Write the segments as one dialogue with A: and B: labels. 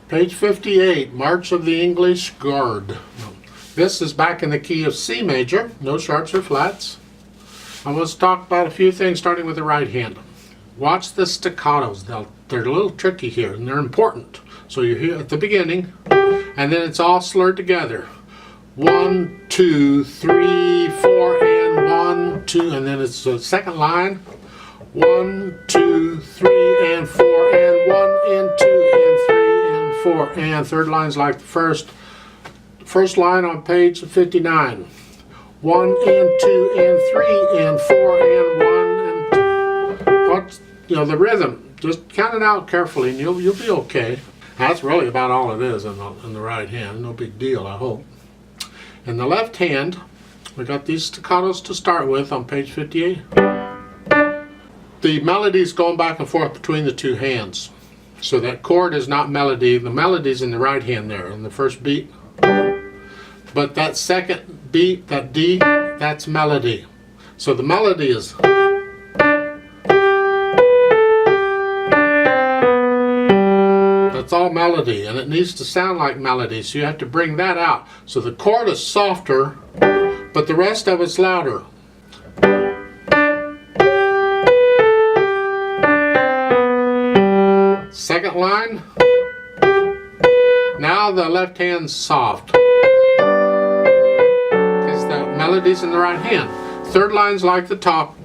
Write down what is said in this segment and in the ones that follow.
A: Page 58, March of the English Guard. This is back in the key of C major, no sharps or flats. I want to talk about a few things starting with the right hand. Watch the staccatos. They're a little tricky here and they're important. So you're here at the beginning and then it's all slurred together. 1, 2, 3, 4, and 1, 2, and then it's the second line. 1, 2, 3, and 4, and 1, and 2, and 3, and 4, and third line's like the first line on page 59. 1 and 2 and 3 and 4 and 1 and 2. What's, the rhythm? Just count it out carefully and you'll be okay. That's really about all it is in the right hand. No big deal, I hope. In the left hand, we got these staccatos to start with on page 58. The melody's going back and forth between the two hands. So that chord is not melody. The melody's in the right hand there in the first beat. But that second beat, that D, that's melody. So the melody is. That's all melody, and it needs to sound like melody, so you have to bring that out. So the chord is softer, but the rest of it's louder. Second line. Now the left hand's soft, because the melody's in the right hand. Third line's like the top.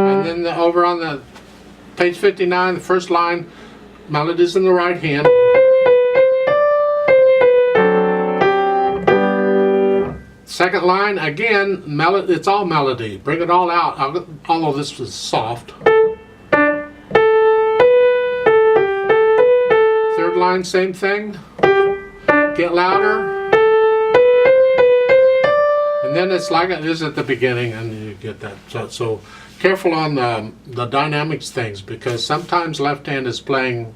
A: And then over on the page 59, the first line, melody's in the right hand. Second line, again, it's all melody. Bring it all out. All of this is soft. Third line, same thing. Get louder. And then it's like it is at the beginning, and you get that. So careful on the dynamics things, because sometimes left hand is playing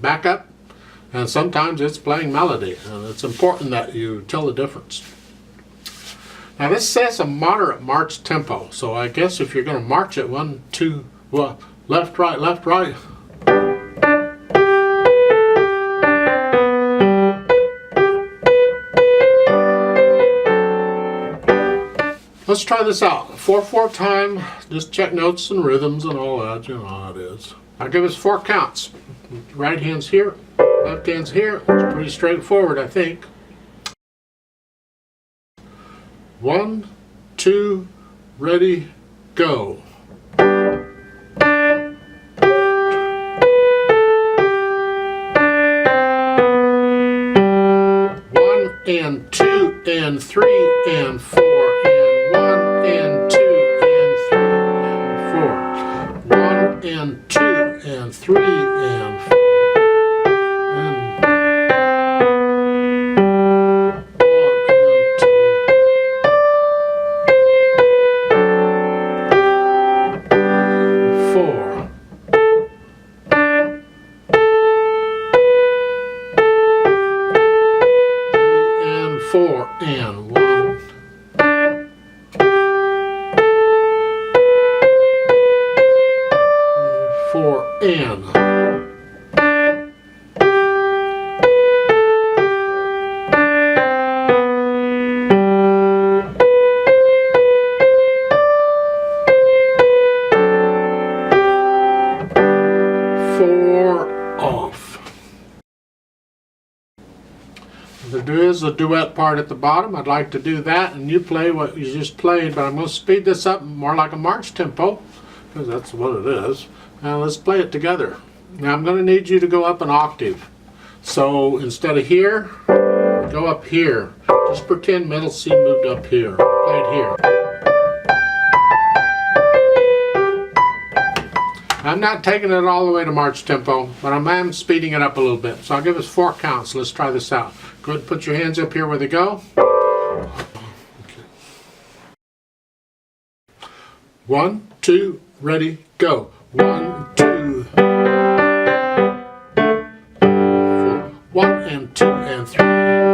A: backup, and sometimes it's playing melody. And it's important that you tell the difference. Now this says a moderate march tempo, so I guess if you're going to march it, 1, 2, well, left, right, left, right. Let's try this out. 4/4 time, just check notes and rhythms and all that, you know how it is. I'll give us 4 counts. Right hand's here, left hand's here. It's pretty straightforward, I think. 1, 2, ready, go. 1 and 2 and 3 and 4 and 1 and 2 and 3 and 4. 1 and 2 and 3 and 4. And 1, 4 and 4 off. There is a duet part at the bottom. I'd like to do that, and you play what you just played, but I'm going to speed this up more like a march tempo, because that's what it is. Now let's play it together. Now I'm going to need you to go up an octave. So instead of here, go up here. Just pretend middle C moved up here. Play it here. I'm not taking it all the way to march tempo, but I am speeding it up a little bit. So I'll give us 4 counts. Let's try this out. Go ahead and put your hands up here where they go. Okay. 1, 2, ready, go. 1, 2, 4. 1 and 2 and 3.